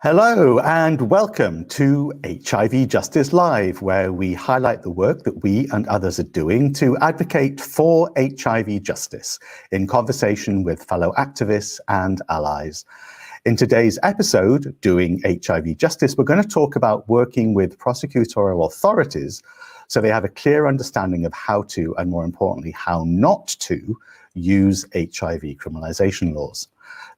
Hello and welcome to HIV Justice Live, where we highlight the work that we and others are doing to advocate for HIV justice in conversation with fellow activists and allies. In today's episode, Doing HIV Justice, we're going to talk about working with prosecutorial authorities so they have a clear understanding of how to, and more importantly, how not to, use HIV criminalization laws.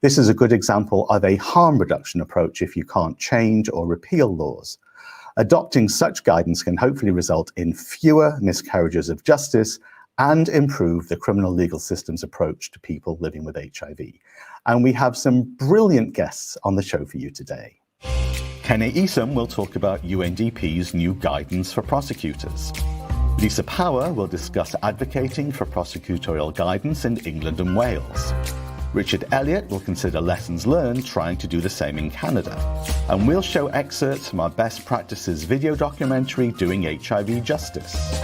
This is a good example of a harm reduction approach if you can't change or repeal laws. Adopting such guidance can hopefully result in fewer miscarriages of justice and improve the criminal legal system's approach to people living with HIV. And we have some brilliant guests on the show for you today. Kene Esom will talk about UNDP's new guidance for prosecutors. Lisa Power will discuss advocating for prosecutorial guidance in England and Wales. Richard Elliott will consider lessons learned trying to do the same in Canada. And we'll show excerpts from our best practices video documentary, Doing HIV Justice.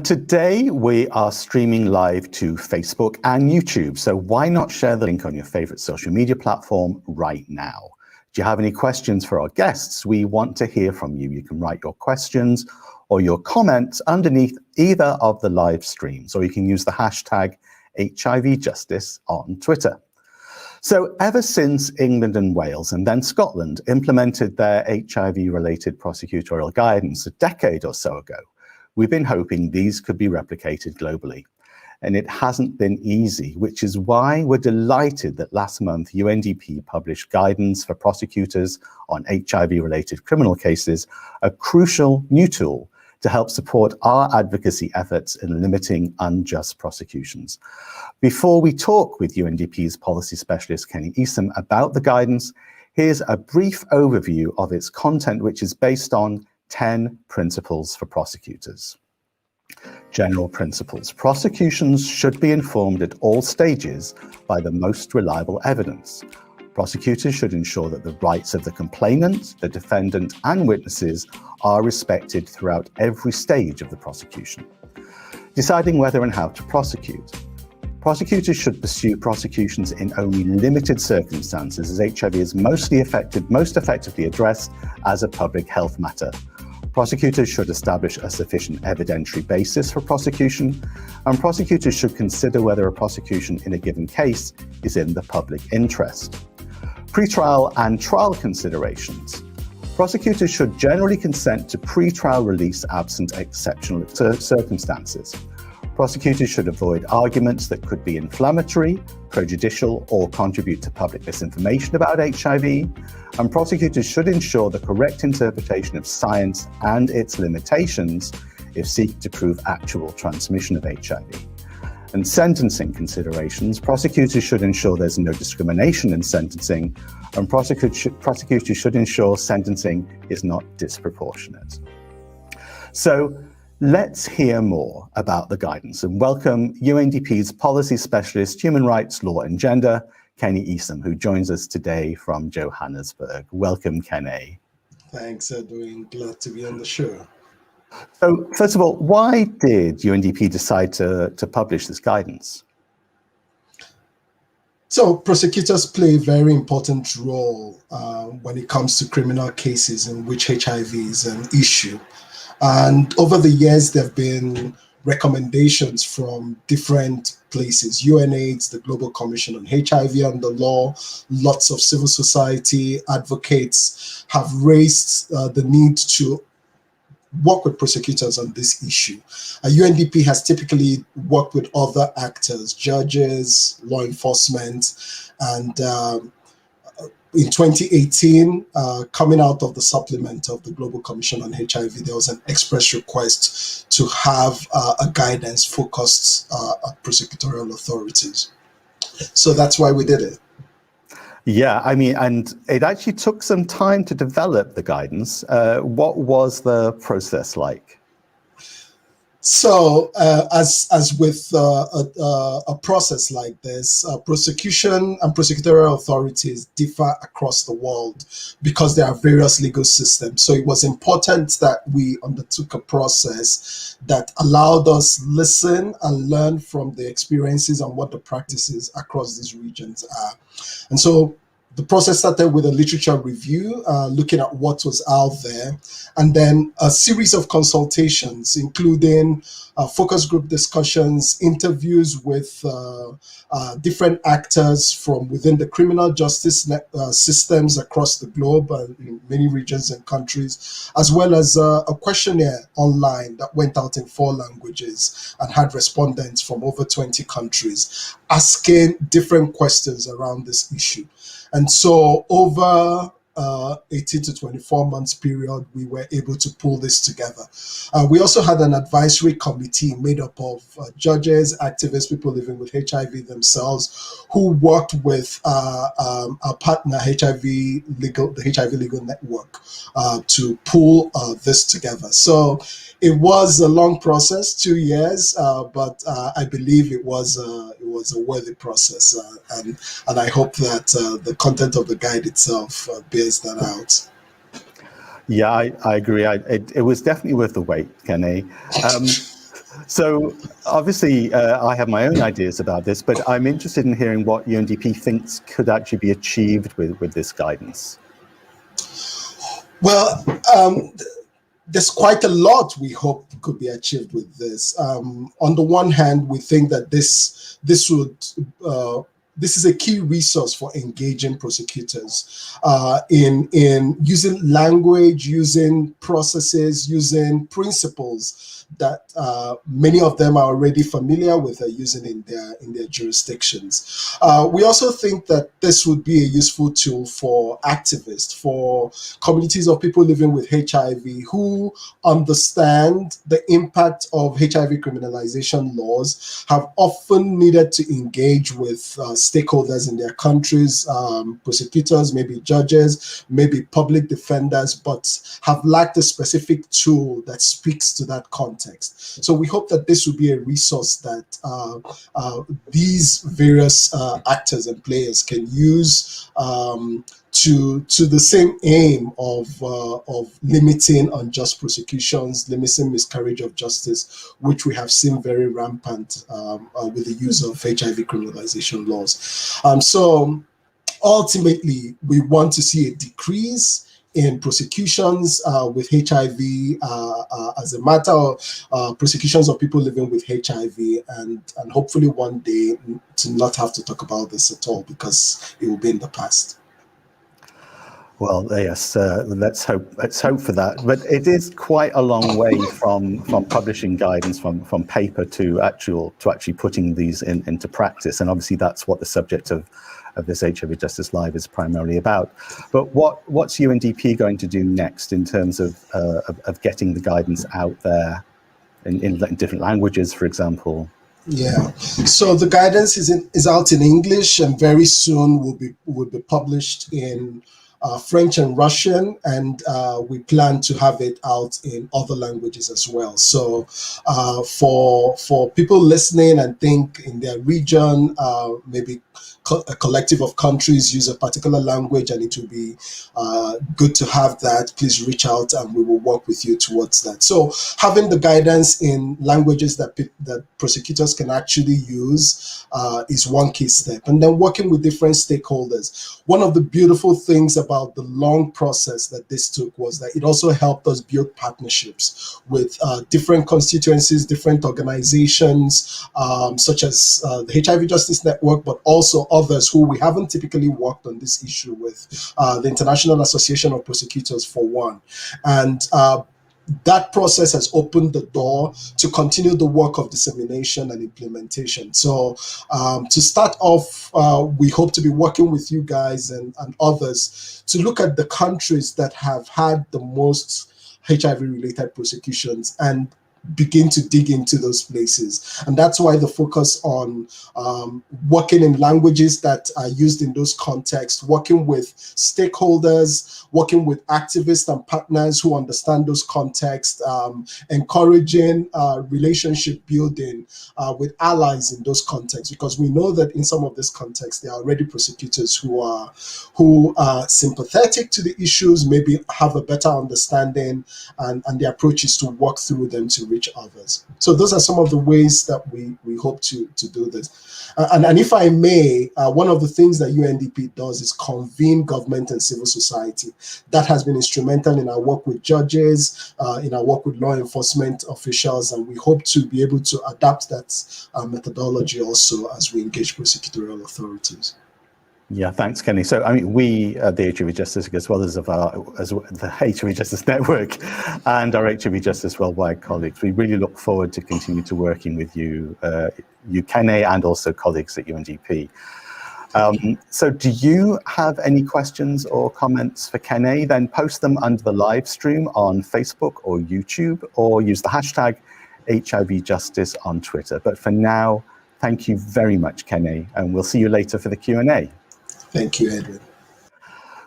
Today, we are streaming live to Facebook and YouTube, so why not share the link on your favorite social media platform right now? Do you have any questions for our guests? We want to hear from you. You can write your questions or your comments underneath either of the live streams, or you can use the hashtag HIV Justice on Twitter. So ever since England and Wales and then Scotland implemented their HIV-related prosecutorial guidance a decade or so ago, we've been hoping these could be replicated globally. And it hasn't been easy, which is why we're delighted that last month UNDP published guidance for prosecutors on HIV-related criminal cases, a crucial new tool to help support our advocacy efforts in limiting unjust prosecutions. Before we talk with UNDP's policy specialist, Kene Esom, about the guidance, here's a brief overview of its content, which is based on 10 principles for prosecutors. General principles. Prosecutions should be informed at all stages by the most reliable evidence. Prosecutors should ensure that the rights of the complainant, the defendant, and witnesses are respected throughout every stage of the prosecution. Deciding whether and how to prosecute. Prosecutors should pursue prosecutions in only limited circumstances, as HIV is most effectively addressed as a public health matter. Prosecutors should establish a sufficient evidentiary basis for prosecution, and prosecutors should consider whether a prosecution in a given case is in the public interest. Pre-trial and trial considerations. Prosecutors should generally consent to pre-trial release absent exceptional circumstances. Prosecutors should avoid arguments that could be inflammatory, prejudicial, or contribute to public misinformation about HIV, and prosecutors should ensure the correct interpretation of science and its limitations if seeking to prove actual transmission of HIV. And sentencing considerations. Prosecutors should ensure there's no discrimination in sentencing, and prosecutors should ensure sentencing is not disproportionate. So let's hear more about the guidance and welcome UNDP's policy specialist, human rights, law and gender, Kene Esom, who joins us today from Johannesburg. Welcome, Kene. Thanks, Edwin. Glad to be on the show. So first of all, why did UNDP decide to publish this guidance? So prosecutors play a very important role when it comes to criminal cases in which HIV is an issue. And over the years, there have been recommendations from different places, UNAIDS, the Global Commission on HIV and the Law, lots of civil society advocates have raised the need to work with prosecutors on this issue. UNDP has typically worked with other actors, judges, law enforcement, and in 2018, coming out of the supplement of the Global Commission on HIV, there was an express request to have a guidance focused at prosecutorial authorities. So that's why we did it. Yeah, I mean, and it actually took some time to develop the guidance. What was the process like? So as with a process like this, prosecution and prosecutorial authorities differ across the world because there are various legal systems. So it was important that we undertook a process that allowed us listen and learn from the experiences and what the practices across these regions are. And so The process started with a literature review, looking at what was out there, and then a series of consultations, including focus group discussions, interviews with different actors from within the criminal justice systems across the globe and in many regions and countries, as well as a questionnaire online that went out in 4 languages and had respondents from over 20 countries asking different questions around this issue. And so over 18 to 24 months period, we were able to pull this together. We also had an advisory committee made up of judges, activists, people living with HIV themselves, who worked with our partner, the HIV Legal Network, to pull this together. So it was a long process, 2 years, but I believe it was a worthy process, and I hope that the content of the guide itself bears that out. Yeah, I agree. It was definitely worth the wait, Kene. So obviously, I have my own ideas about this, but I'm interested in hearing what UNDP thinks could actually be achieved with this guidance. Well, there's quite a lot we hope could be achieved with this. On the one hand, we think that this is a key resource for engaging prosecutors in using language, using processes, using principles that many of them are already familiar with using in their jurisdictions. We also think that this would be a useful tool for activists, for communities of people living with HIV who understand the impact of HIV criminalization laws, have often needed to engage with stakeholders in their countries, prosecutors, maybe judges, maybe public defenders, but have lacked a specific tool that speaks to that context. So we hope that this will be a resource that these various actors and players can use to the same aim of limiting unjust prosecutions, limiting miscarriage of justice, which we have seen very rampant with the use of HIV criminalization laws. So ultimately, we want to see a decrease in prosecutions with HIV as a matter of prosecutions of people living with HIV, and hopefully one day to not have to talk about this at all because it will be in the past. Well, yes, let's hope for that. But it is quite a long way from publishing guidance from paper to actually putting these into practice. And obviously that's what the subject of this HIV Justice Live is primarily about. But what's UNDP going to do next in terms of getting the guidance out there in different languages, for example? Yeah, so the guidance is out in English, and very soon will be published in French and Russian, and we plan to have it out in other languages as well. So for people listening and think in their region, maybe a collective of countries use a particular language and it will be good to have that, please reach out and we will work with you towards that. So having the guidance in languages that prosecutors can actually use is one key step. And then working with different stakeholders. One of the beautiful things about the long process that this took was that it also helped us build partnerships with different constituencies, different organizations, such as the HIV Justice Network, but also others who we haven't typically worked on this issue with, the International Association of Prosecutors for one. And that process has opened the door to continue the work of dissemination and implementation. So to start off, we hope to be working with you guys and others to look at the countries that have had the most HIV-related prosecutions and begin to dig into those places. And that's why the focus on working in languages that are used in those contexts, working with stakeholders, working with activists and partners who understand those contexts, encouraging relationship building with allies in those contexts, because we know that in some of these contexts, there are already prosecutors who are sympathetic to the issues, maybe have a better understanding, and the approach is to work through them to reach others. So those are some of the ways that we hope to do this. And if I may, one of the things that UNDP does is convene government and civil society. That has been instrumental in our work with judges, in our work with law enforcement officials, and we hope to be able to adapt that methodology also as we engage prosecutorial authorities. Yeah, thanks, Kene. So, I mean, we at the HIV Justice, as well as the HIV Justice Network and our HIV Justice Worldwide colleagues, we really look forward to continue to working with you, Kene, and also colleagues at UNDP. So do you have any questions or comments for Kene? Then post them under the live stream on Facebook or YouTube, or use the hashtag HIV Justice on Twitter. But for now, thank you very much, Kene, and we'll see you later for the Q&A. Thank you, Edwin.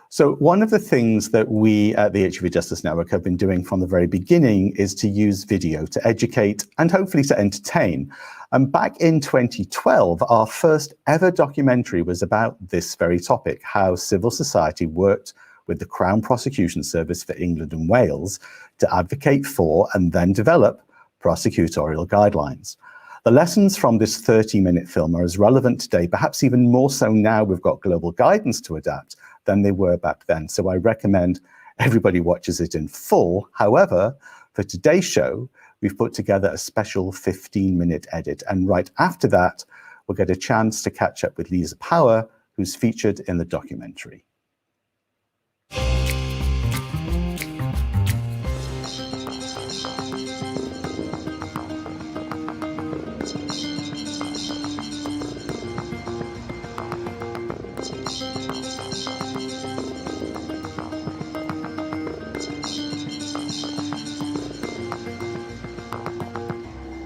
So one of the things that we at the HIV Justice Network have been doing from the very beginning is to use video to educate and hopefully to entertain. And back in 2012, our first ever documentary was about this very topic, how civil society worked with the Crown Prosecution Service for England and Wales to advocate for and then develop prosecutorial guidelines. The lessons from this 30-minute film are as relevant today, perhaps even more so now we've got global guidance to adapt, than they were back then. So I recommend everybody watches it in full. However, for today's show, we've put together a special 15-minute edit. And right after that, we'll get a chance to catch up with Lisa Power, who's featured in the documentary.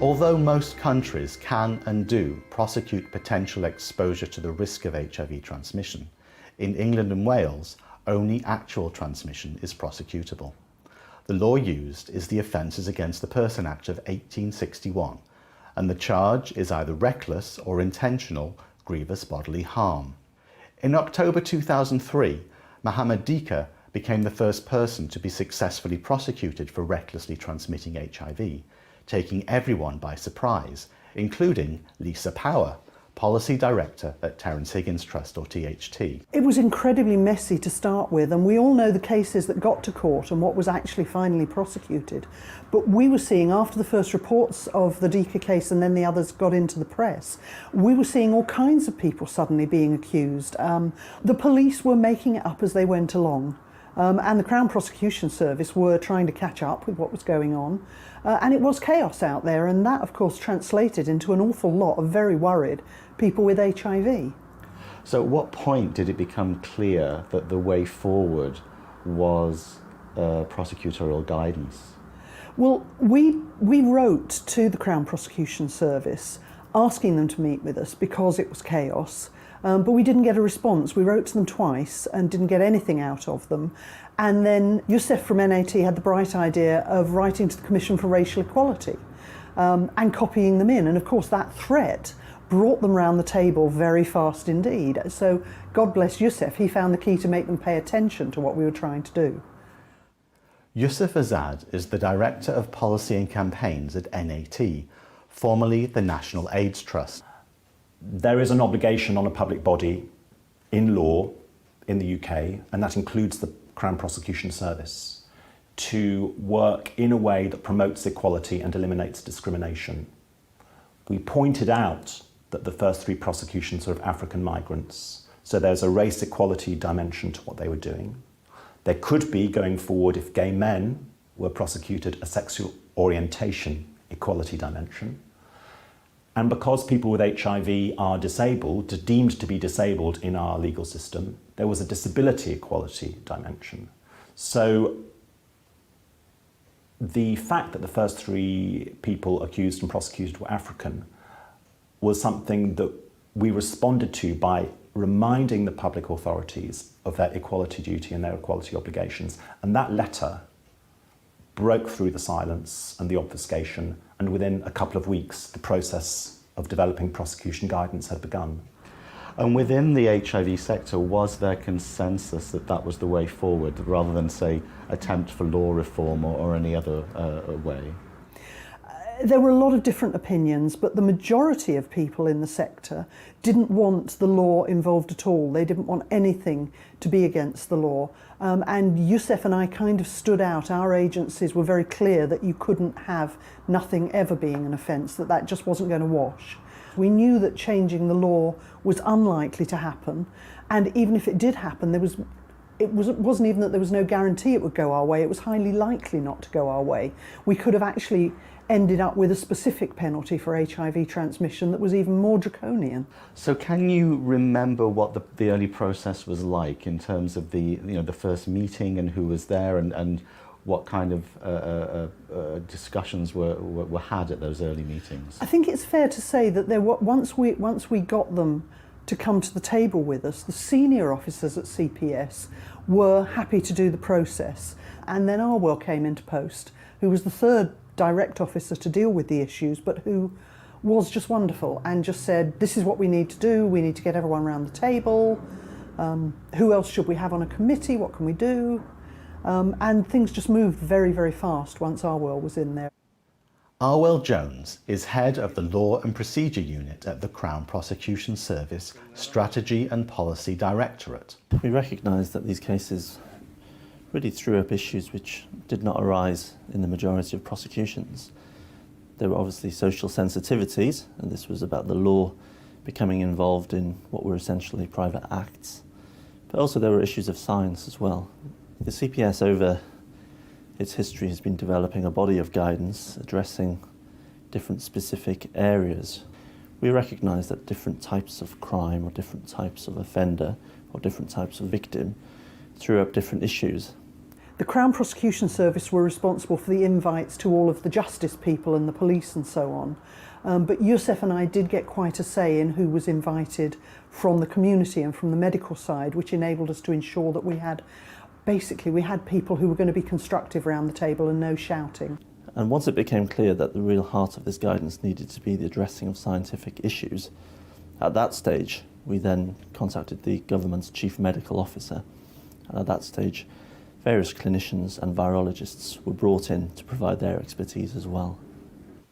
Although most countries can and do prosecute potential exposure to the risk of HIV transmission, in England and Wales, only actual transmission is prosecutable. The law used is the Offences Against the Person Act of 1861, and the charge is either reckless or intentional grievous bodily harm. In October 2003, Mohammed Dika became the first person to be successfully prosecuted for recklessly transmitting HIV, taking everyone by surprise, including Lisa Power, Policy Director at Terence Higgins Trust, or THT. It was incredibly messy to start with, and we all know the cases that got to court and what was actually finally prosecuted. But we were seeing, after the first reports of the Dika case and then the others got into the press, we were seeing all kinds of people suddenly being accused. The police were making it up as they went along. And the Crown Prosecution Service were trying to catch up with what was going on. And it was chaos out there, and that of course translated into an awful lot of very worried people with HIV. So at what point did it become clear that the way forward was prosecutorial guidance? Well, we wrote to the Crown Prosecution Service asking them to meet with us because it was chaos. But we didn't get a response. We wrote to them twice and didn't get anything out of them. And then Youssef from NAT had the bright idea of writing to the Commission for Racial Equality and copying them in. And of course that threat brought them round the table very fast indeed. So God bless Youssef, he found the key to make them pay attention to what we were trying to do. Youssef Azad is the Director of Policy and Campaigns at NAT, formerly the National AIDS Trust. There is an obligation on a public body in law in the UK, and that includes the Crown Prosecution Service, to work in a way that promotes equality and eliminates discrimination. We pointed out that the first three prosecutions were of African migrants, so there's a race equality dimension to what they were doing. There could be, going forward, if gay men were prosecuted, a sexual orientation equality dimension. And because people with HIV are disabled, deemed to be disabled in our legal system, there was a disability equality dimension. So the fact that the first three people accused and prosecuted were African was something that we responded to by reminding the public authorities of their equality duty and their equality obligations. And that letter broke through the silence and the obfuscation, and within a couple of weeks, the process of developing prosecution guidance had begun. And within the HIV sector, was there consensus that that was the way forward, rather than, say, attempt for law reform or any other way? There were a lot of different opinions, but the majority of people in the sector didn't want the law involved at all. They didn't want anything to be against the law. And Yousef and I kind of stood out. Our agencies were very clear that you couldn't have nothing ever being an offence, that just wasn't going to wash. We knew that changing the law was unlikely to happen, and even if it did happen, it wasn't even that there was no guarantee it would go our way. It was highly likely not to go our way. We could have actually ended up with a specific penalty for HIV transmission that was even more draconian. So can you remember what the early process was like in terms of the first meeting and who was there and what kind of discussions were had at those early meetings? I think it's fair to say that once we got them to come to the table with us, the senior officers at CPS were happy to do the process. And then Arwell came into post, who was the third direct officer to deal with the issues, but who was just wonderful and just said, this is what we need to do, we need to get everyone around the table, who else should we have on a committee, what can we do? And things just moved very, very fast once Arwell was in there. Arwell Jones is head of the Law and Procedure Unit at the Crown Prosecution Service Strategy and Policy Directorate. We recognise that these cases really threw up issues which did not arise in the majority of prosecutions. There were obviously social sensitivities, and this was about the law becoming involved in what were essentially private acts. But also there were issues of science as well. The CPS over its history has been developing a body of guidance addressing different specific areas. We recognise that different types of crime or different types of offender or different types of victim threw up different issues. The Crown Prosecution Service were responsible for the invites to all of the justice people and the police and so on. But Yousef and I did get quite a say in who was invited from the community and from the medical side, which enabled us to ensure that we had people who were going to be constructive around the table and no shouting. And once it became clear that the real heart of this guidance needed to be the addressing of scientific issues, at that stage we then contacted the government's chief medical officer. And at that stage, various clinicians and virologists were brought in to provide their expertise as well.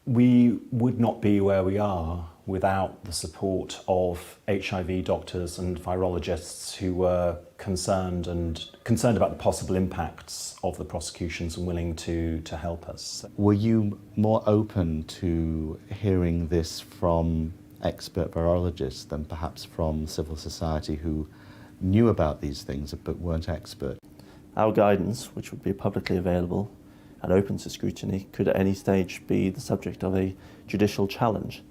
We would not be where we are without the support of HIV doctors and virologists who were concerned about the possible impacts of the prosecutions and willing to help us. Were you more open to hearing this from expert virologists than perhaps from civil society who knew about these things but weren't expert? Our guidance, which would be publicly available and open to scrutiny, could at any stage be the subject of a judicial challenge.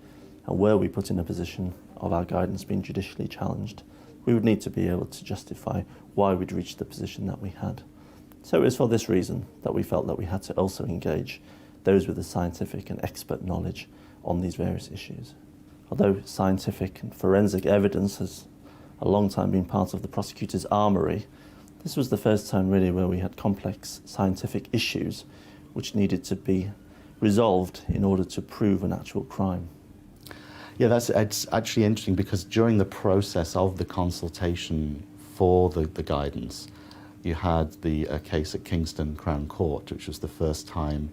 And were we put in a position of our guidance being judicially challenged, we would need to be able to justify why we'd reached the position that we had. So it was for this reason that we felt that we had to also engage those with the scientific and expert knowledge on these various issues. Although scientific and forensic evidence has a long time been part of the prosecutor's armoury, this was the first time really where we had complex scientific issues which needed to be resolved in order to prove an actual crime. Yeah, it's actually interesting because during the process of the consultation for the guidance, you had the case at Kingston Crown Court, which was the first time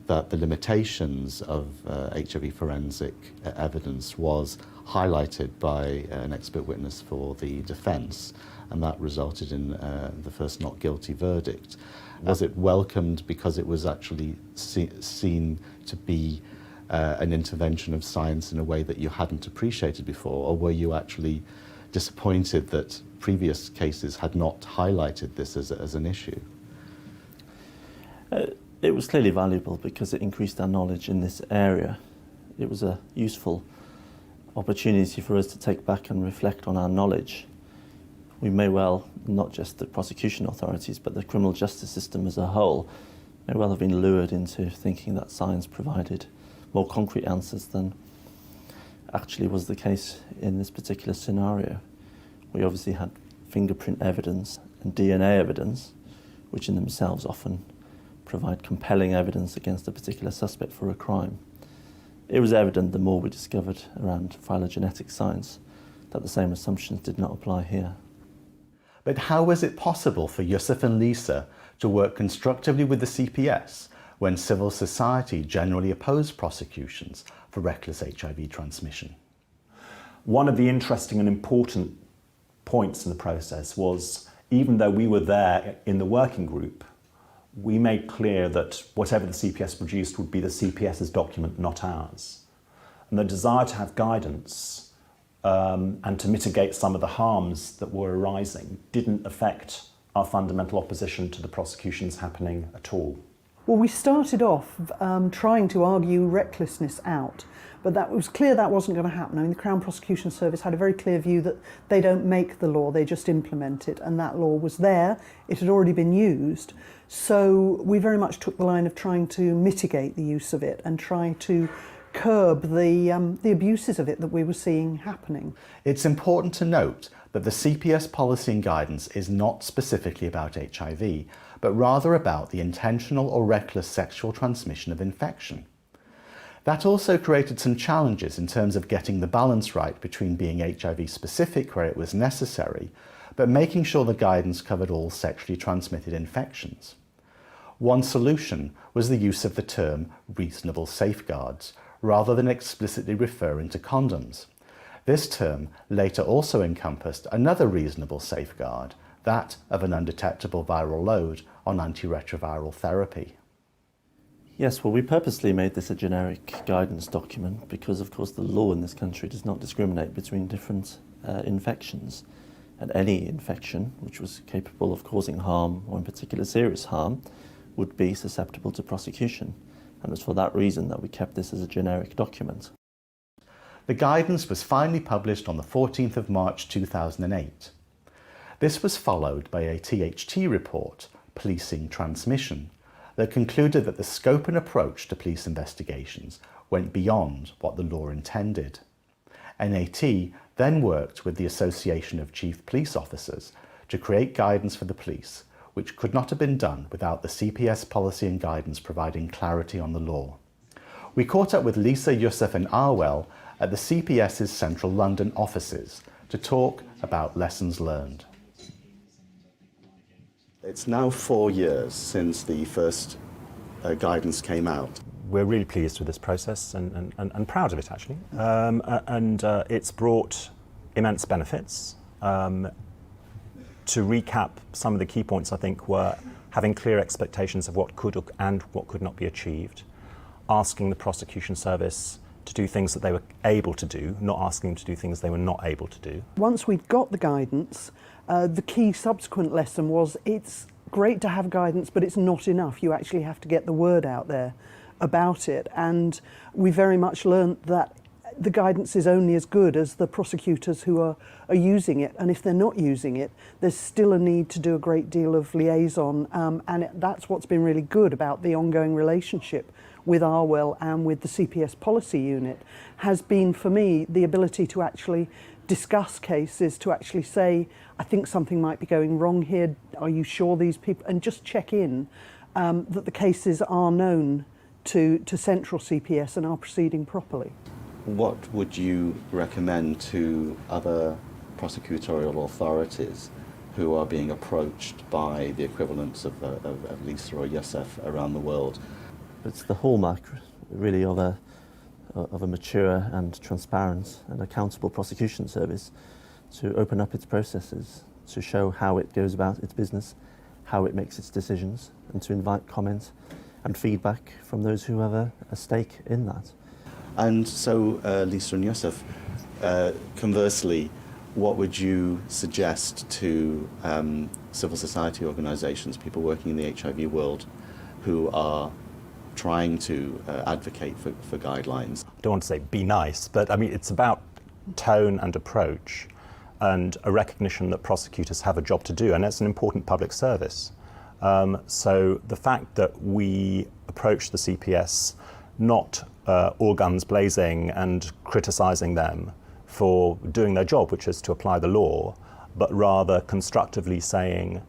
that the limitations of HIV forensic evidence was highlighted by an expert witness for the defence, and that resulted in the first not guilty verdict. Was it welcomed because it was actually seen to be an intervention of science in a way that you hadn't appreciated before, or were you actually disappointed that previous cases had not highlighted this as an issue? It was clearly valuable because it increased our knowledge in this area. It was a useful opportunity for us to take back and reflect on our knowledge. We may well, not just the prosecution authorities, but the criminal justice system as a whole, may well have been lured into thinking that science provided more concrete answers than actually was the case in this particular scenario. We obviously had fingerprint evidence and DNA evidence, which in themselves often provide compelling evidence against a particular suspect for a crime. It was evident the more we discovered around phylogenetic science that the same assumptions did not apply here. But how was it possible for Yousef and Lisa to work constructively with the CPS when civil society generally opposed prosecutions for reckless HIV transmission. One of the interesting and important points in the process was, even though we were there in the working group, we made clear that whatever the CPS produced would be the CPS's document, not ours. And the desire to have guidance and to mitigate some of the harms that were arising didn't affect our fundamental opposition to the prosecutions happening at all. Well, we started off trying to argue recklessness out, but that was clear that wasn't going to happen. I mean, the Crown Prosecution Service had a very clear view that they don't make the law, they just implement it, and that law was there, it had already been used. So we very much took the line of trying to mitigate the use of it and try to curb the abuses of it that we were seeing happening. It's important to note that the CPS policy and guidance is not specifically about HIV, but rather about the intentional or reckless sexual transmission of infection. That also created some challenges in terms of getting the balance right between being HIV specific where it was necessary, but making sure the guidance covered all sexually transmitted infections. One solution was the use of the term reasonable safeguards, rather than explicitly referring to condoms. This term later also encompassed another reasonable safeguard, that of an undetectable viral load on antiretroviral therapy. Yes, well, we purposely made this a generic guidance document because, of course, the law in this country does not discriminate between different infections. And any infection which was capable of causing harm, or in particular serious harm, would be susceptible to prosecution. And it's for that reason that we kept this as a generic document. The guidance was finally published on the 14th of March 2008. This was followed by a THT report, Policing Transmission, that concluded that the scope and approach to police investigations went beyond what the law intended. NAT then worked with the Association of Chief Police Officers to create guidance for the police, which could not have been done without the CPS policy and guidance providing clarity on the law. We caught up with Lisa, Youssef and Arwell at the CPS's Central London offices to talk about lessons learned. It's now 4 years since the first guidance came out. We're really pleased with this process and proud of it, actually. It's brought immense benefits. To recap, some of the key points, I think, were having clear expectations of what could and what could not be achieved, asking the prosecution service to do things that they were able to do, not asking them to do things they were not able to do. Once we'd got the guidance, the key subsequent lesson was it's great to have guidance, but it's not enough. You actually have to get the word out there about it. And we very much learned that the guidance is only as good as the prosecutors who are using it. And if they're not using it, there's still a need to do a great deal of liaison. That's what's been really good about the ongoing relationship with Arwell and with the CPS policy unit, has been, for me, the ability to actually discuss cases, to actually say, I think something might be going wrong here, are you sure these people, and just check in that the cases are known to central CPS and are proceeding properly. What would you recommend to other prosecutorial authorities who are being approached by the equivalents of Lisa or Youssef around the world? It's the hallmark, really, of a mature and transparent and accountable prosecution service to open up its processes, to show how it goes about its business, how it makes its decisions, and to invite comment and feedback from those who have a stake in that. And so, Lisa and Youssef, conversely, what would you suggest to civil society organisations, people working in the HIV world, who are trying to advocate for guidelines? I don't want to say be nice, but I mean, it's about tone and approach and a recognition that prosecutors have a job to do, and it's an important public service. So the fact that we approach the CPS not all guns blazing and criticising them for doing their job, which is to apply the law, but rather constructively saying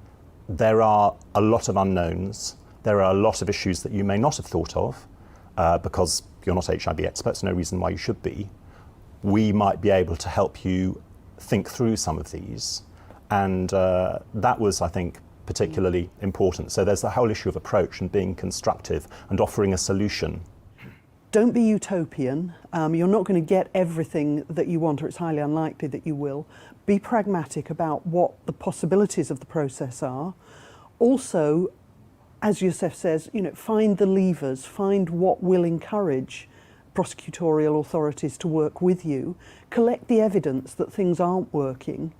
there are a lot of unknowns, there are a lot of issues that you may not have thought of because you're not HIV experts, no reason why you should be. We might be able to help you think through some of these. And that was, I think, particularly important. So there's the whole issue of approach and being constructive and offering a solution. Don't be utopian. You're not going to get everything that you want, or it's highly unlikely that you will. Be pragmatic about what the possibilities of the process are. Also, as Youssef says, find the levers, find what will encourage prosecutorial authorities to work with you. Collect the evidence that things aren't working,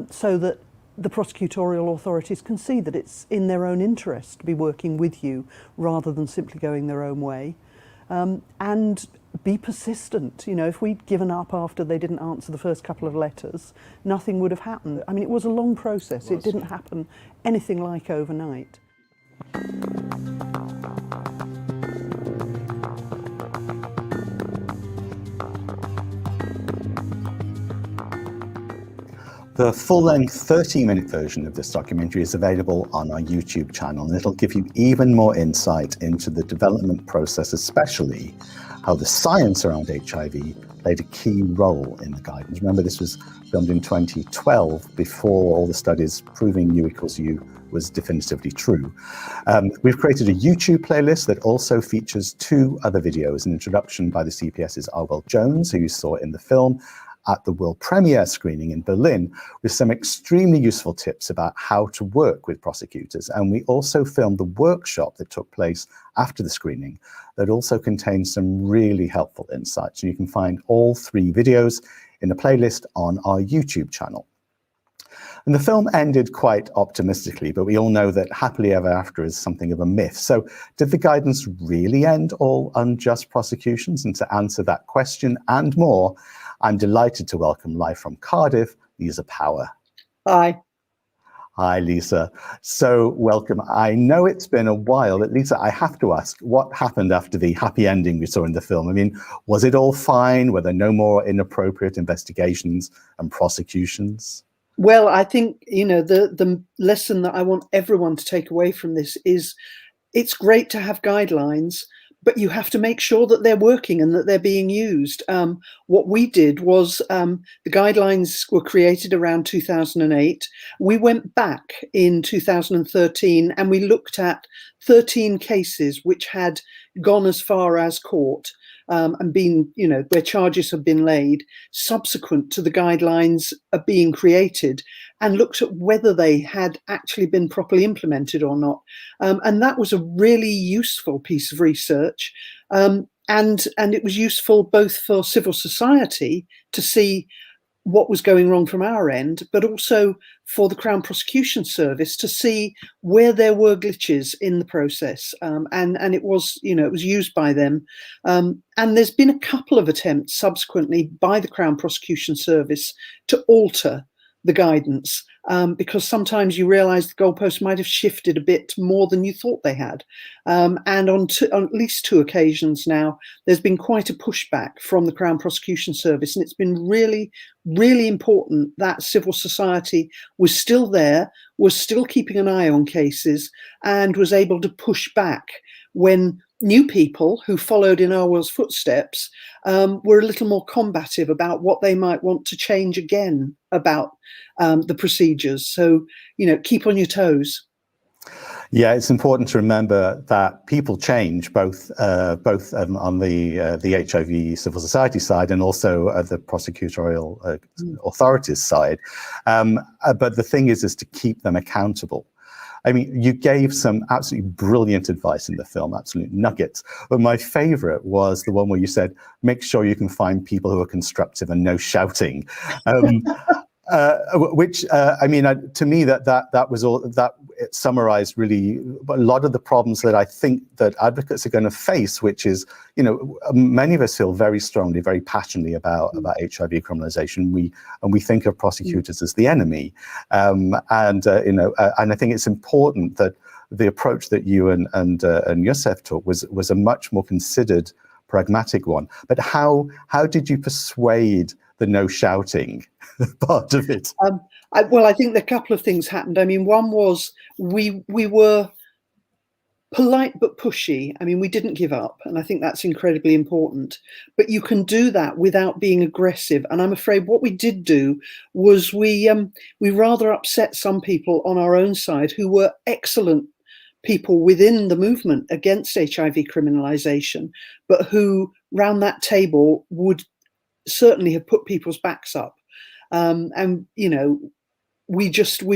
so that the prosecutorial authorities can see that it's in their own interest to be working with you rather than simply going their own way. And be persistent. If we'd given up after they didn't answer the first couple of letters, nothing would have happened. I mean, it was a long process. It didn't happen anything like overnight. The full-length 30-minute version of this documentary is available on our YouTube channel, and it'll give you even more insight into the development process, especially how the science around HIV played a key role in the guidance. Remember, this was filmed in 2012, before all the studies proving U equals U was definitively true. We've created a YouTube playlist that also features 2 other videos, an introduction by the CPS's Arwell Jones, who you saw in the film, at the world premiere screening in Berlin, with some extremely useful tips about how to work with prosecutors. And we also filmed the workshop that took place after the screening that also contains some really helpful insights. And you can find all 3 videos in a playlist on our YouTube channel. And the film ended quite optimistically, but we all know that happily ever after is something of a myth. So did the guidance really end all unjust prosecutions? And to answer that question and more, I'm delighted to welcome live from Cardiff, Lisa Power. Hi. Hi, Lisa. So welcome. I know it's been a while, but Lisa, I have to ask, what happened after the happy ending we saw in the film? I mean, was it all fine? Were there no more inappropriate investigations and prosecutions? Well, I think, the lesson that I want everyone to take away from this is it's great to have guidelines, but you have to make sure that they're working and that they're being used. What we did was the guidelines were created around 2008. We went back in 2013 and we looked at 13 cases which had gone as far as court and been, where charges have been laid subsequent to the guidelines being created, and looked at whether they had actually been properly implemented or not. And that was a really useful piece of research. And it was useful both for civil society to see what was going wrong from our end, but also for the Crown Prosecution Service to see where there were glitches in the process. And it was, it was used by them. And there's been a couple of attempts subsequently by the Crown Prosecution Service to alter the guidance, because sometimes you realise the goalposts might have shifted a bit more than you thought they had. And on at least 2 occasions now, there's been quite a pushback from the Crown Prosecution Service, and it's been really, really important that civil society was still there, was still keeping an eye on cases, and was able to push back when new people who followed in Arwell's footsteps were a little more combative about what they might want to change again about the procedures. So, keep on your toes. Yeah, it's important to remember that people change, both on the HIV civil society side and also the prosecutorial authorities side. But the thing is to keep them accountable. I mean, you gave some absolutely brilliant advice in the film, absolute nuggets. But my favorite was the one where you said, make sure you can find people who are constructive and no shouting. Which I mean, to me, that was all that it summarized really a lot of the problems that I think that advocates are going to face, which is, many of us feel very strongly, very passionately about HIV criminalization. We think of prosecutors as the enemy, and I think it's important that the approach that you and Youssef took was a much more considered, pragmatic one. But how did you persuade the no shouting part of it? I think a couple of things happened. I mean, one was we were polite but pushy. I mean, we didn't give up, and I think that's incredibly important. But you can do that without being aggressive. And I'm afraid what we did do was we rather upset some people on our own side who were excellent people within the movement against HIV criminalisation, but who round that table would certainly have put people's backs up. And you know, we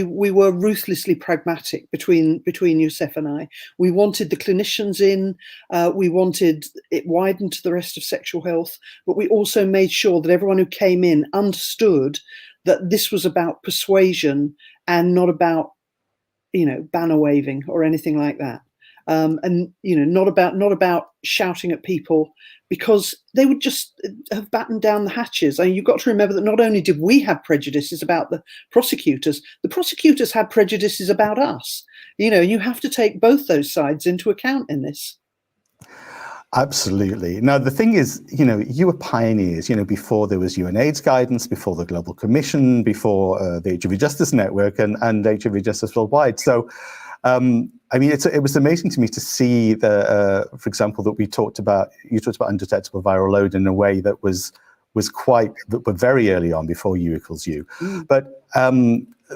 were ruthlessly pragmatic between Youssef and I. We wanted the clinicians in, we wanted it widened to the rest of sexual health, but we also made sure that everyone who came in understood that this was about persuasion and not about, you know, banner waving or anything like that. And you know, not about shouting at people, because they would just have battened down the hatches. I mean, you've got to remember that not only did we have prejudices about the prosecutors had prejudices about us. You know, you have to take both those sides into account in this. Absolutely. Now, the thing is, you know, you were pioneers, you know, before there was UNAIDS guidance, before the Global Commission, before the HIV Justice Network and HIV Justice Worldwide. So, I mean, it was amazing to me to see for example, that you talked about undetectable viral load in a way that was very early on, before U equals U. But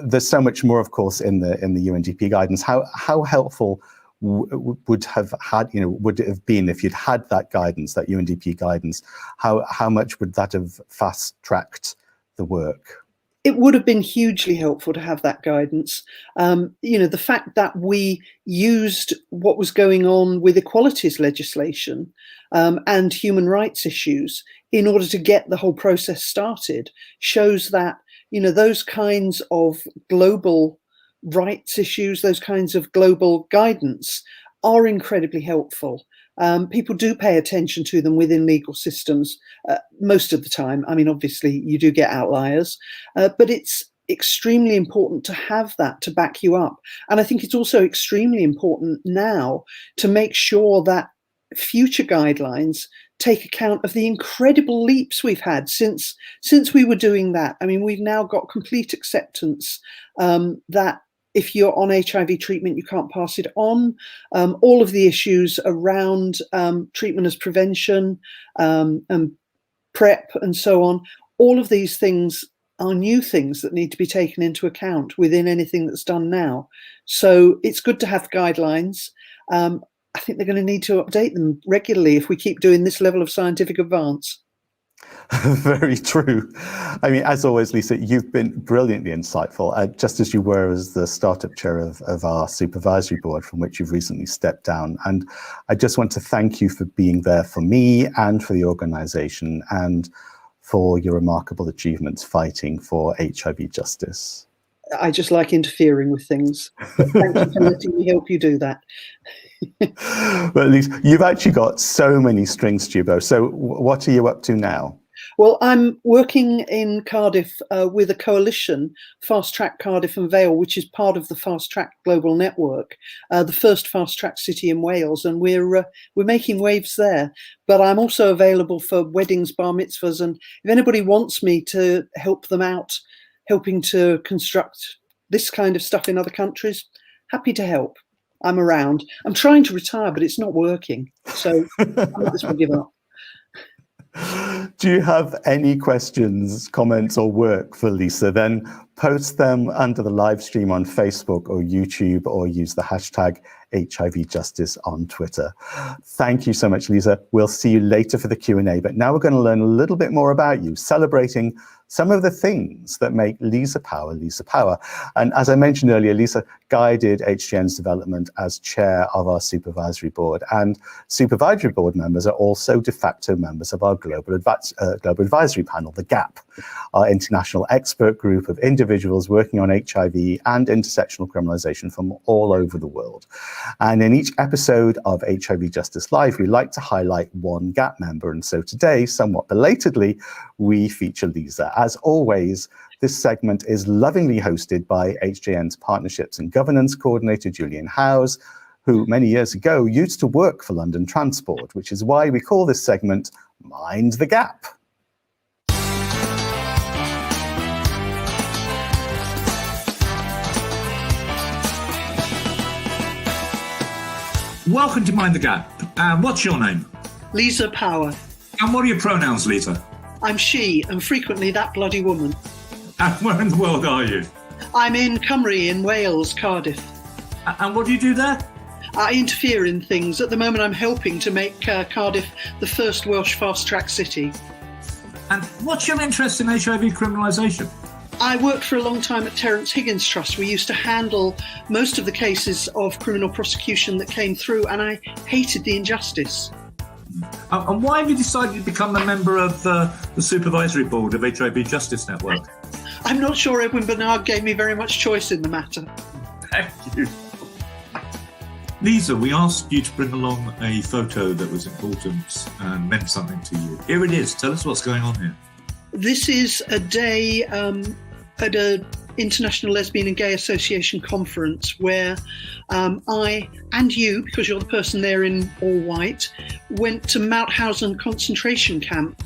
there's so much more, of course, in the UNDP guidance. How helpful would it have been if you'd had that guidance, that UNDP guidance? How much would that have fast-tracked the work? It would have been hugely helpful to have that guidance. You know, the fact that we used what was going on with equalities legislation and human rights issues in order to get the whole process started shows that, you know, those kinds of global rights issues, those kinds of global guidance are incredibly helpful. People do pay attention to them within legal systems most of the time. I mean, obviously you do get outliers, but it's extremely important to have that to back you up. And I think it's also extremely important now to make sure that future guidelines take account of the incredible leaps we've had since we were doing that. I mean, we've now got complete acceptance that if you're on HIV treatment, you can't pass it on. All of the issues around treatment as prevention and PrEP and so on, all of these things are new things that need to be taken into account within anything that's done now. So it's good to have guidelines. I think they're going to need to update them regularly if we keep doing this level of scientific advance. Very true. I mean, as always, Lisa, you've been brilliantly insightful, just as you were as the startup chair of our supervisory board, from which you've recently stepped down. And I just want to thank you for being there for me and for the organization, and for your remarkable achievements fighting for HIV justice. I just like interfering with things. But thank you for letting me help you do that. Well, at least you've actually got so many strings to your bow. So what are you up to now? Well, I'm working in Cardiff with a coalition, Fast Track Cardiff and Vale, which is part of the Fast Track Global Network, the first fast track city in Wales, and we're making waves there. But I'm also available for weddings, bar mitzvahs, and if anybody wants me to help them out, helping to construct this kind of stuff in other countries, happy to help. I'm around. I'm trying to retire, but it's not working, so I might as well give up. Do you have any questions, comments, or work for Lisa? Then post them under the live stream on Facebook or YouTube, or use the hashtag HIV Justice on Twitter. Thank you so much, Lisa. We'll see you later for the Q&A, but now we're going to learn a little bit more about you, celebrating some of the things that make Lisa Power, Lisa Power. And as I mentioned earlier, Lisa guided HGN's development as chair of our supervisory board, and supervisory board members are also de facto members of our global advisory panel, the GAP, our international expert group of individuals working on HIV and intersectional criminalization from all over the world. And in each episode of HIV Justice Live, we like to highlight one GAP member. And so today, somewhat belatedly, we feature Lisa. As always, this segment is lovingly hosted by HJN's Partnerships and Governance Coordinator, Julian Howes, who many years ago used to work for London Transport, which is why we call this segment Mind the Gap. welcome to Mind the Gap. What's your name? Lisa Power. And what are your pronouns, Lisa? I'm she, and frequently that bloody woman. And where in the world are you? I'm in Cymru, in Wales, Cardiff. And what do you do there? I interfere in things. At the moment, I'm helping to make Cardiff the first Welsh fast-track city. And what's your interest in HIV criminalisation? I worked for a long time at Terence Higgins Trust. We used to handle most of the cases of criminal prosecution that came through, and I hated the injustice. And why have you decided to become a member of the Supervisory Board of HIV Justice Network? I'm not sure Edwin Bernard gave me very much choice in the matter. Thank you. Lisa, we asked you to bring along a photo that was important and meant something to you. Here it is. Tell us what's going on here. This is a day at an International Lesbian and Gay Association conference where I and you, because you're the person there in all white, went to Mauthausen concentration camp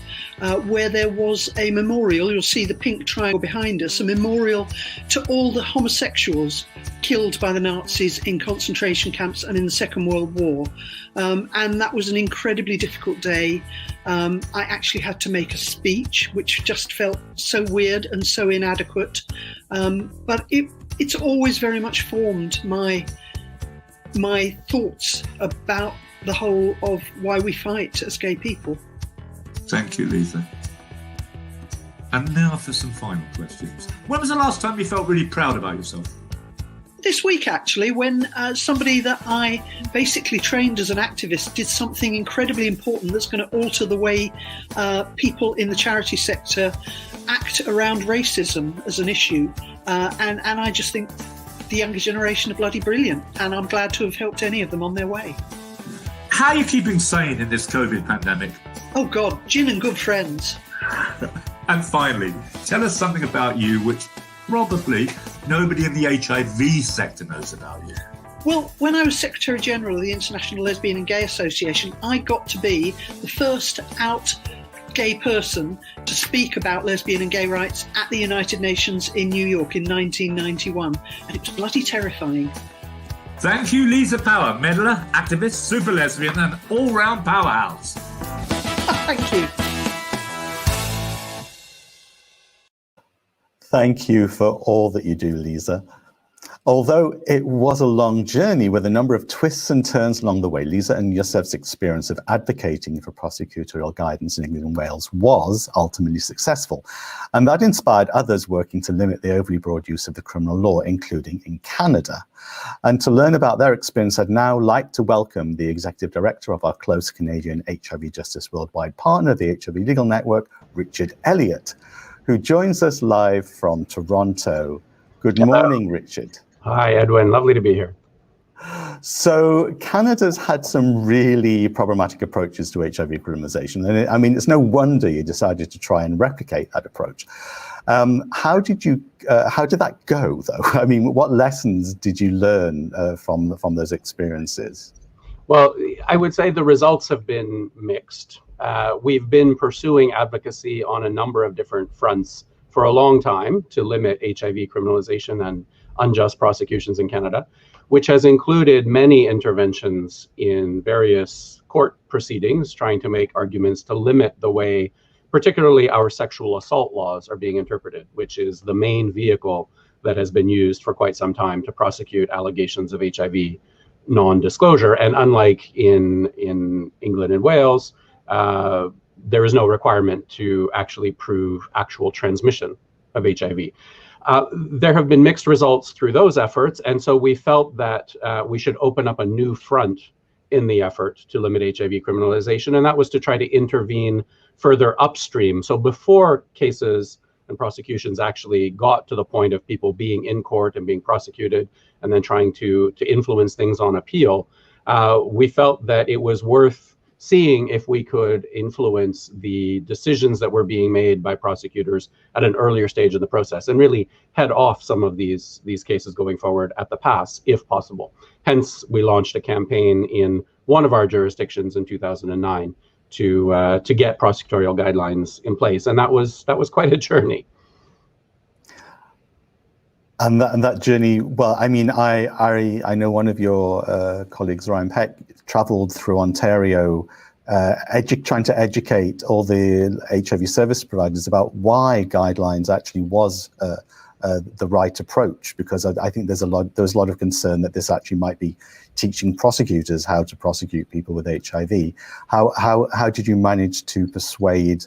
where there was a memorial. You'll see the pink triangle behind us, a memorial to all the homosexuals killed by the Nazis in concentration camps and in the Second World War. And that was an incredibly difficult day. I actually had to make a speech, which just felt so weird and so inadequate. But it's always very much formed my thoughts about the whole of why we fight as gay people. Thank you, Lisa. And now for some final questions. When was the last time you felt really proud about yourself? This week, actually, when somebody that I basically trained as an activist did something incredibly important that's going to alter the way people in the charity sector act around racism as an issue. And I just think the younger generation are bloody brilliant, and I'm glad to have helped any of them on their way. How are you keeping sane in this COVID pandemic? Oh God, gin and good friends. And finally, tell us something about you which probably nobody in the HIV sector knows about you. Well, when I was Secretary General of the International Lesbian and Gay Association, I got to be the first out gay person to speak about lesbian and gay rights at the United Nations in New York in 1991, and it was bloody terrifying. Thank you, Lisa Power, meddler, activist, super lesbian, and all-round powerhouse. Thank you. Thank you for all that you do, Lisa. Although it was a long journey with a number of twists and turns along the way, Lisa and Yusef's experience of advocating for prosecutorial guidance in England and Wales was ultimately successful. And that inspired others working to limit the overly broad use of the criminal law, including in Canada. And to learn about their experience, I'd now like to welcome the Executive Director of our close Canadian HIV Justice Worldwide partner, the HIV Legal Network, Richard Elliott, who joins us live from Toronto. Good morning, Richard. Hi, Edwin. Lovely to be here. So Canada's had some really problematic approaches to HIV criminalization. And it's no wonder you decided to try and replicate that approach. How did that go, though? I mean, what lessons did you learn from those experiences? Well, I would say the results have been mixed. We've been pursuing advocacy on a number of different fronts for a long time to limit HIV criminalization and unjust prosecutions in Canada, which has included many interventions in various court proceedings, trying to make arguments to limit the way, particularly our sexual assault laws are being interpreted, which is the main vehicle that has been used for quite some time to prosecute allegations of HIV non-disclosure. And unlike in England and Wales, there is no requirement to actually prove actual transmission of HIV. There have been mixed results through those efforts, and so we felt that we should open up a new front in the effort to limit HIV criminalization, and that was to try to intervene further upstream. So before cases and prosecutions actually got to the point of people being in court and being prosecuted and then trying to influence things on appeal, we felt that it was worth seeing if we could influence the decisions that were being made by prosecutors at an earlier stage of the process and really head off some of these cases going forward at the pass, if possible. Hence, we launched a campaign in one of our jurisdictions in 2009 to get prosecutorial guidelines in place, and that was quite a journey. And that journey, well, I mean, I know one of your colleagues, Ryan Peck, traveled through Ontario, trying to educate all the HIV service providers about why guidelines actually was the right approach, because I think there was a lot of concern that this actually might be teaching prosecutors how to prosecute people with HIV. How did you manage to persuade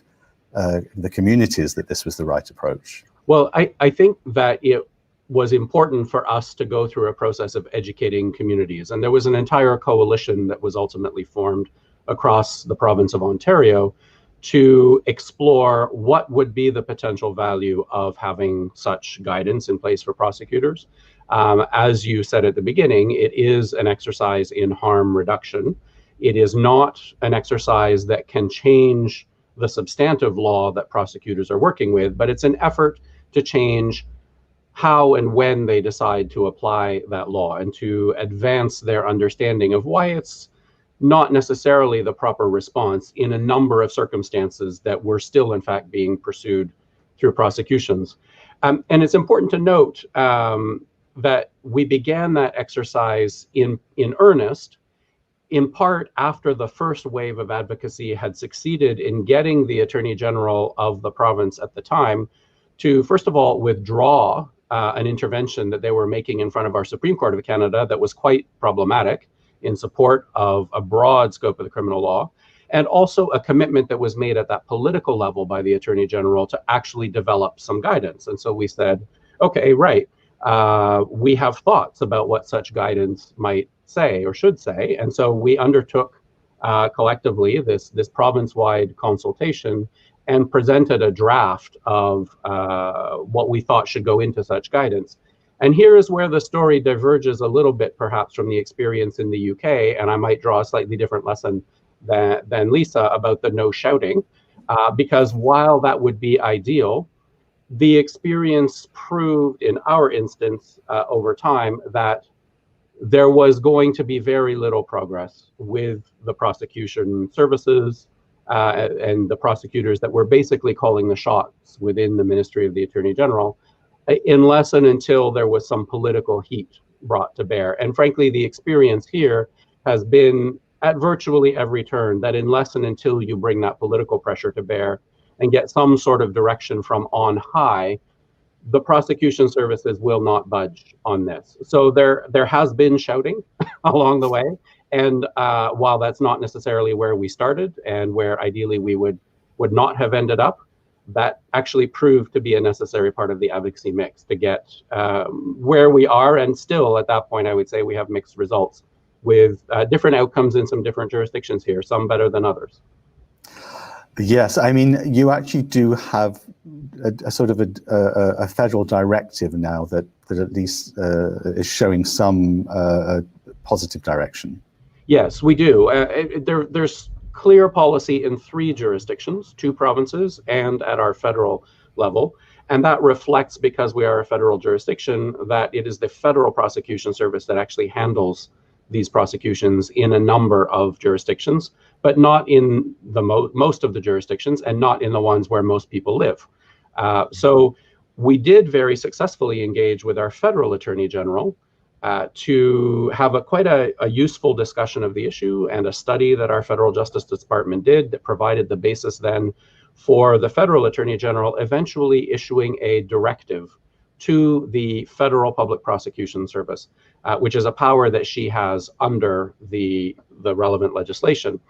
the communities that this was the right approach? Well, I think that it was important for us to go through a process of educating communities. And there was an entire coalition that was ultimately formed across the province of Ontario to explore what would be the potential value of having such guidance in place for prosecutors. As you said at the beginning, it is an exercise in harm reduction. It is not an exercise that can change the substantive law that prosecutors are working with, but it's an effort to change how and when they decide to apply that law and to advance their understanding of why it's not necessarily the proper response in a number of circumstances that were still in fact being pursued through prosecutions. And it's important to note that we began that exercise in earnest, in part after the first wave of advocacy had succeeded in getting the Attorney General of the province at the time to, first of all, withdraw an intervention that they were making in front of our Supreme Court of Canada that was quite problematic in support of a broad scope of the criminal law, and also a commitment that was made at that political level by the Attorney General to actually develop some guidance. And so we said, okay, right, we have thoughts about what such guidance might say or should say. And so we undertook collectively this province-wide consultation and presented a draft of what we thought should go into such guidance. And here is where the story diverges a little bit, perhaps, from the experience in the UK, and I might draw a slightly different lesson than Lisa about the no shouting, because while that would be ideal, the experience proved in our instance over time that there was going to be very little progress with the prosecution services and the prosecutors that were basically calling the shots within the Ministry of the Attorney General, unless and until there was some political heat brought to bear. And frankly, the experience here has been at virtually every turn that unless and until you bring that political pressure to bear and get some sort of direction from on high, the prosecution services will not budge on this. So there has been shouting along the way. And while that's not necessarily where we started and where ideally we would not have ended up, that actually proved to be a necessary part of the advocacy mix to get where we are. And still at that point, I would say we have mixed results with different outcomes in some different jurisdictions here, some better than others. Yes, I mean, you actually do have a sort of a federal directive now that at least is showing some positive direction. Yes, we do. There's clear policy in 3 jurisdictions, 2 provinces, and at our federal level. And that reflects, because we are a federal jurisdiction, that it is the Federal Prosecution Service that actually handles these prosecutions in a number of jurisdictions, but not in the most of the jurisdictions and not in the ones where most people live. So we did very successfully engage with our federal Attorney General to have quite a useful discussion of the issue, and a study that our Federal Justice Department did that provided the basis then for the Federal Attorney General eventually issuing a directive to the Federal Public Prosecution Service, which is a power that she has under the relevant legislation.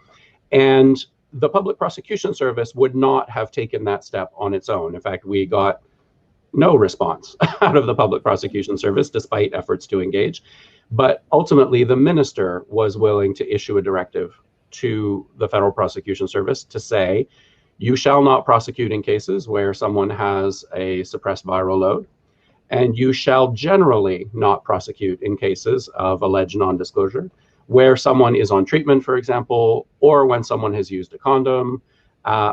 And the Public Prosecution Service would not have taken that step on its own. In fact, we got no response out of the Public Prosecution Service, despite efforts to engage. But ultimately, the minister was willing to issue a directive to the Federal Prosecution Service to say, you shall not prosecute in cases where someone has a suppressed viral load, and you shall generally not prosecute in cases of alleged non-disclosure, where someone is on treatment, for example, or when someone has used a condom,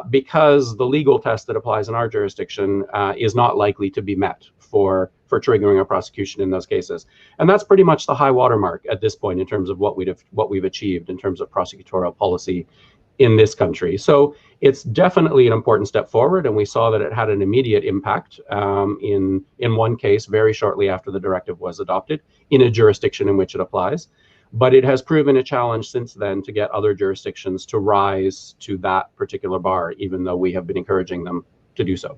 because the legal test that applies in our jurisdiction is not likely to be met for triggering a prosecution in those cases. And that's pretty much the high watermark at this point in terms of what we've achieved in terms of prosecutorial policy in this country. So it's definitely an important step forward, and we saw that it had an immediate impact in one case very shortly after the directive was adopted in a jurisdiction in which it applies. But it has proven a challenge since then to get other jurisdictions to rise to that particular bar, even though we have been encouraging them to do so.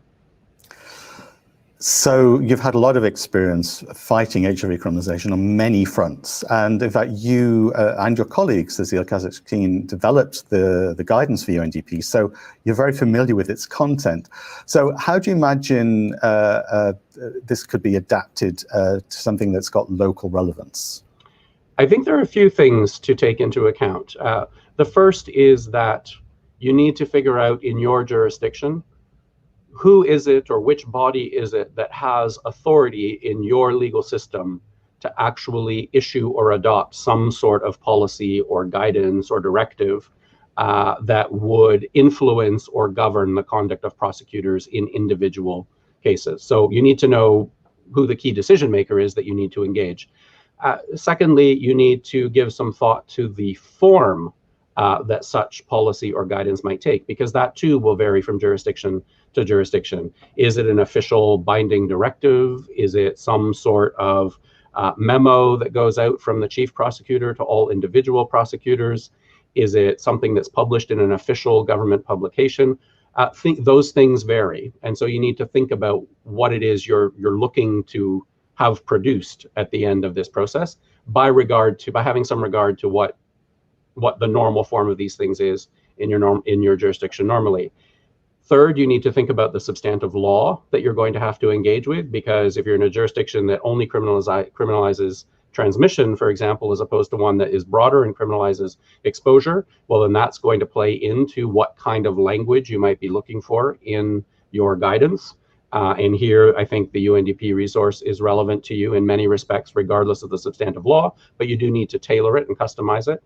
So you've had a lot of experience fighting HIV criminalization on many fronts. And in fact, you and your colleagues, Nzioka Kene, developed the guidance for UNDP. So you're very familiar with its content. So how do you imagine this could be adapted to something that's got local relevance? I think there are a few things to take into account. The first is that you need to figure out in your jurisdiction, who is it or which body is it that has authority in your legal system to actually issue or adopt some sort of policy or guidance or directive that would influence or govern the conduct of prosecutors in individual cases. So you need to know who the key decision maker is that you need to engage. Secondly, you need to give some thought to the form that such policy or guidance might take, because that too will vary from jurisdiction to jurisdiction. Is it an official binding directive? Is it some sort of memo that goes out from the chief prosecutor to all individual prosecutors? Is it something that's published in an official government publication? Those things vary. And so you need to think about what it is you're looking to have produced at the end of this process by having some regard to what the normal form of these things is in your jurisdiction normally. Third, you need to think about the substantive law that you're going to have to engage with, because if you're in a jurisdiction that only criminalizes transmission, for example, as opposed to one that is broader and criminalizes exposure, well, then that's going to play into what kind of language you might be looking for in your guidance. And here, I think the UNDP resource is relevant to you in many respects, regardless of the substantive law, but you do need to tailor it and customize it.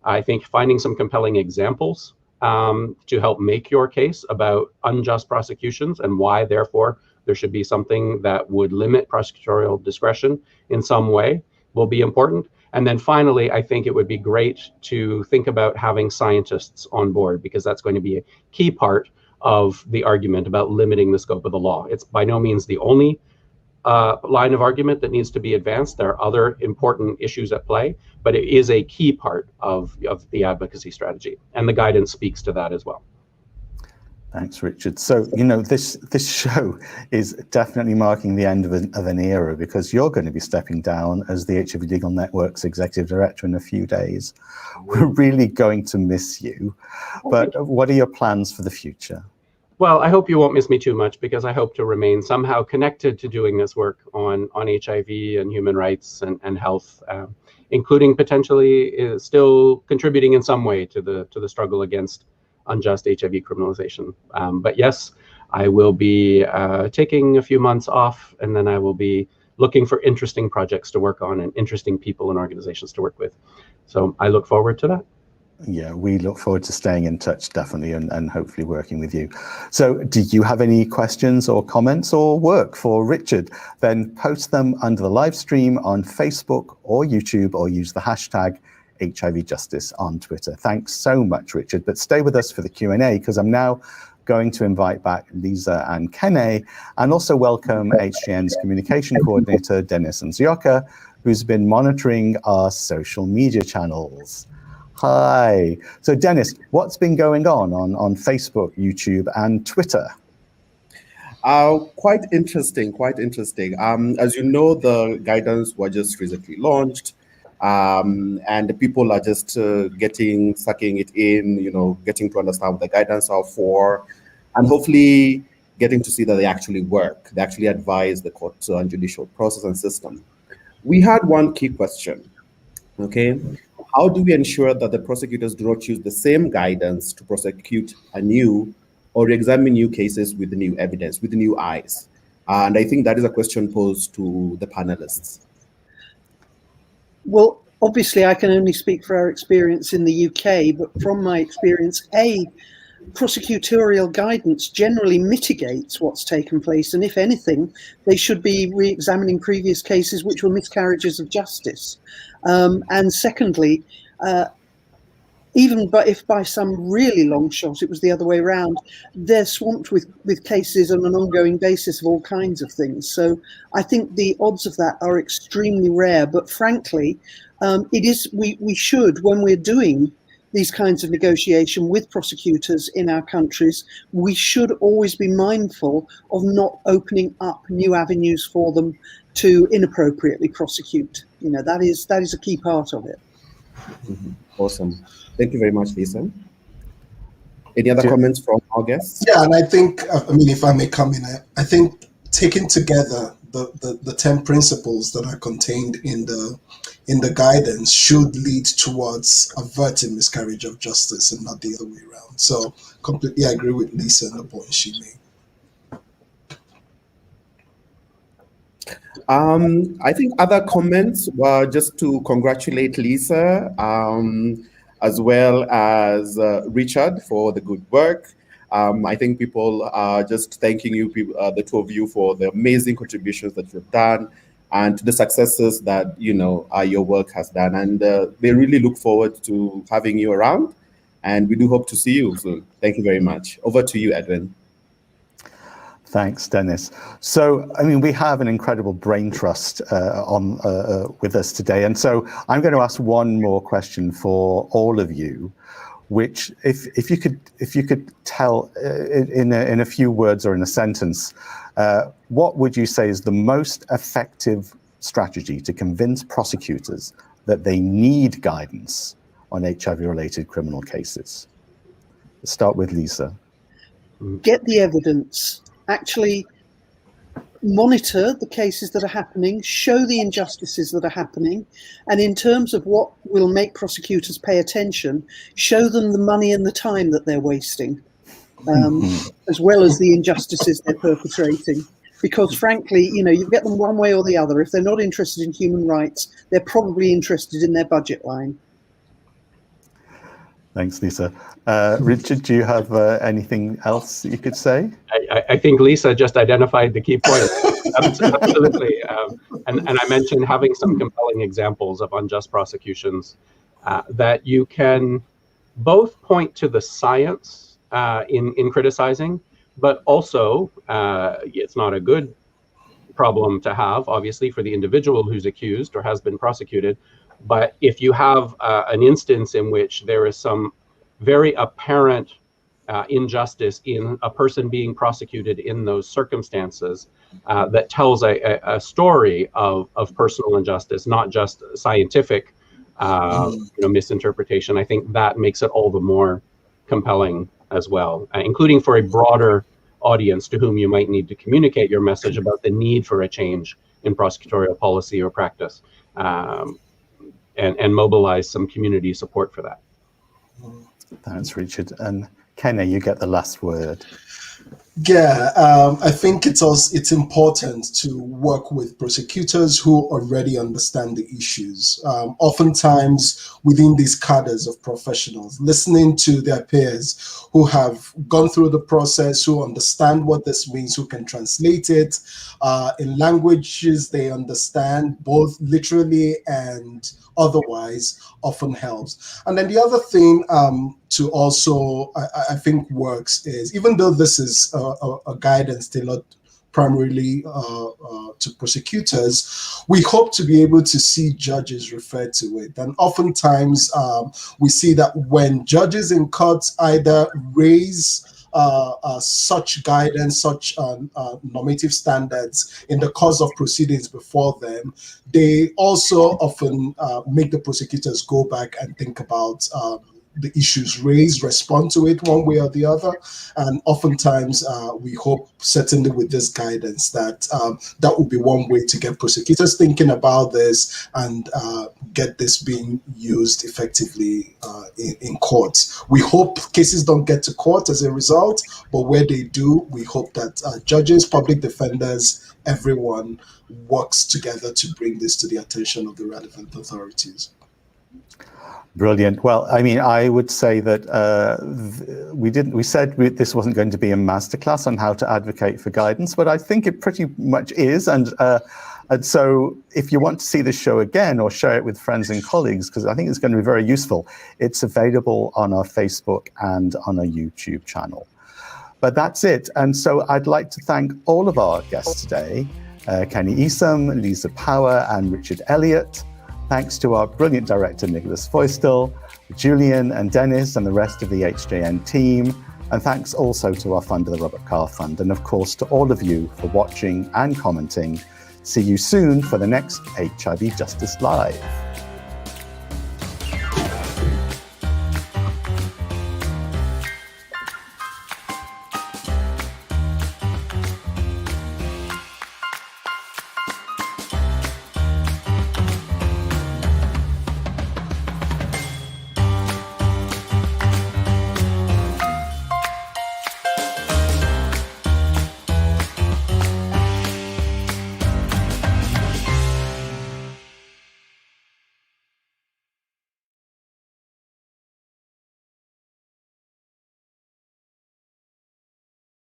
I think finding some compelling examples to help make your case about unjust prosecutions and why, therefore, there should be something that would limit prosecutorial discretion in some way will be important. And then finally, I think it would be great to think about having scientists on board, because that's going to be a key part of the argument about limiting the scope of the law. It's by no means the only line of argument that needs to be advanced. There are other important issues at play, but it is a key part of the advocacy strategy, and the guidance speaks to that as well. Thanks, Richard. So, this show is definitely marking the end of an era, because you're going to be stepping down as the HIV Legal Network's Executive Director in a few days. We're really going to miss you. But what are your plans for the future? Well, I hope you won't miss me too much, because I hope to remain somehow connected to doing this work on HIV and human rights and health, including potentially still contributing in some way to the struggle against unjust HIV criminalization. But yes, I will be taking a few months off, and then I will be looking for interesting projects to work on and interesting people and organizations to work with. So I look forward to that. Yeah, we look forward to staying in touch, definitely, and hopefully working with you. So do you have any questions or comments or work for Richard? Then post them under the live stream on Facebook or YouTube, or use the hashtag HIV Justice on Twitter. Thanks so much, Richard. But stay with us for the Q&A, because I'm now going to invite back Lisa and Kene, and also welcome HGN's communication coordinator, Dennis Nzioka, who's been monitoring our social media channels. Hi. So Dennis, what's been going on Facebook, YouTube, and Twitter? Quite interesting. As you know, the guidance was just recently launched, and the people are just sucking it in, getting to understand what the guidance are for, and hopefully getting to see that they actually work. They actually advise the court and judicial process and system. We had one key question, okay? How do we ensure that the prosecutors do not use the same guidance to prosecute anew or examine new cases with new evidence, with new eyes? And I think that is a question posed to the panelists. Well, obviously, I can only speak for our experience in the UK, but from my experience, prosecutorial guidance generally mitigates what's taken place, and if anything, they should be re-examining previous cases which were miscarriages of justice. And secondly, even but if by some really long shot it was the other way around, they're swamped with cases on an ongoing basis of all kinds of things. So I think the odds of that are extremely rare. But frankly, we should, when we're doing these kinds of negotiation with prosecutors in our countries, we should always be mindful of not opening up new avenues for them to inappropriately prosecute. You know, that is a key part of it. Mm-hmm. Awesome. Thank you very much, Lisa. Any other comments from our guests? Yeah, and I think, I mean, if I may come in, I think taking together the 10 principles that are contained in the guidance should lead towards averting miscarriage of justice and not the other way around. So completely agree with Lisa and the point she made. I think other comments were just to congratulate Lisa, as well as Richard for the good work. I think people are just thanking you, the two of you, for the amazing contributions that you've done and to the successes that, you know, your work has done. And they really look forward to having you around, and we do hope to see you soon. Thank you very much. Over to you, Edwin. Thanks, Dennis. So, I mean, we have an incredible brain trust with us today. And so I'm going to ask one more question for all of you, which if you could tell in a few words or in a sentence, what would you say is the most effective strategy to convince prosecutors that they need guidance on HIV-related criminal cases? Let's start with Lisa. Get the evidence. Actually monitor the cases that are happening, show the injustices that are happening, and in terms of what will make prosecutors pay attention, show them the money and the time that they're wasting, as well as the injustices they're perpetrating. Because frankly, you know, you get them one way or the other. If they're not interested in human rights, they're probably interested in their budget line. Thanks, Lisa. Richard, do you have anything else that you could say? I think Lisa just identified the key point. Absolutely. And I mentioned having some compelling examples of unjust prosecutions that you can both point to the science in criticizing, but also it's not a good problem to have, obviously, for the individual who's accused or has been prosecuted. But if you have an instance in which there is some very apparent injustice in a person being prosecuted in those circumstances, that tells a story of personal injustice, not just scientific misinterpretation, I think that makes it all the more compelling as well, including for a broader audience to whom you might need to communicate your message about the need for a change in prosecutorial policy or practice. And mobilize some community support for that. Thanks, Richard. And Kene, you get the last word. Yeah, I think it's important to work with prosecutors who already understand the issues. Oftentimes within these cadres of professionals, listening to their peers who have gone through the process, who understand what this means, who can translate it in languages they understand, both literally and otherwise, often helps. And then the other thing to also, I think works is, even though this is a guidance tailored primarily to prosecutors, we hope to be able to see judges refer to it. And oftentimes we see that when judges in courts either raise such guidance, such normative standards in the course of proceedings before them, they also often make the prosecutors go back and think about the issues raised, respond to it one way or the other. And oftentimes we hope, certainly with this guidance, that that will be one way to get prosecutors thinking about this and get this being used effectively in courts. We hope cases don't get to court as a result, but where they do, we hope that judges, public defenders, everyone works together to bring this to the attention of the relevant authorities. Brilliant. Well, I mean, I would say that we said this wasn't going to be a masterclass on how to advocate for guidance, but I think it pretty much is. And And so if you want to see the show again or share it with friends and colleagues, because I think it's going to be very useful, it's available on our Facebook and on our YouTube channel. But that's it. And so I'd like to thank all of our guests today, Kene Esom, Lisa Power, and Richard Elliott. Thanks to our brilliant director, Nicholas Feustel, Julian and Dennis and the rest of the HJN team. And thanks also to our funder, the Robert Carr Fund. And of course, to all of you for watching and commenting. See you soon for the next HIV Justice Live.